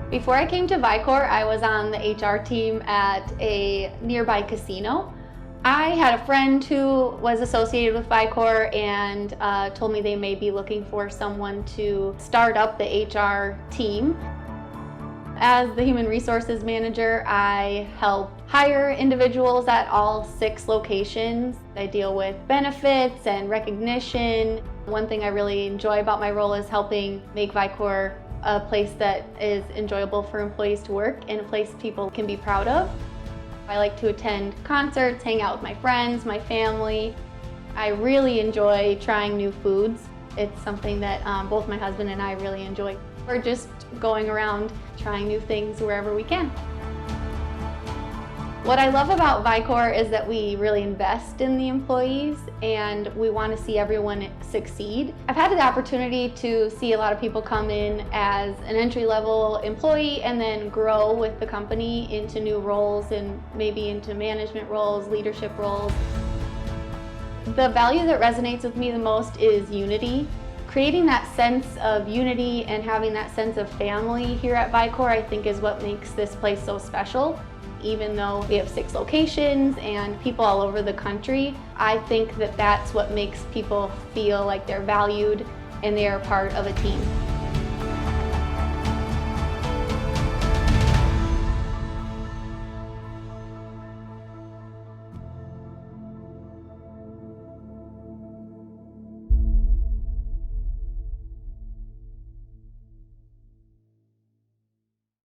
Before I came to VIKOR, I was on the HR team at a nearby casino. I had a friend who was associated with VIKOR and told me they may be looking for someone to start up the HR team. As the Human Resources Manager, I help hire individuals at all 6 locations. I deal with benefits and recognition. One thing I really enjoy about my role is helping make VIKOR a place that is enjoyable for employees to work and a place people can be proud of. I like to attend concerts, hang out with my friends, my family. I really enjoy trying new foods. It's something that both my husband and I really enjoy. We're just going around trying new things wherever we can. What I love about VIKOR is that we really invest in the employees and we want to see everyone succeed. I've had the opportunity to see a lot of people come in as an entry-level employee and then grow with the company into new roles and maybe into management roles, leadership roles. The value that resonates with me the most is unity. Creating that sense of unity and having that sense of family here at VIKOR, I think, is what makes this place so special. Even though we have 6 locations and people all over the country, I think that that's what makes people feel like they're valued and they are part of a team.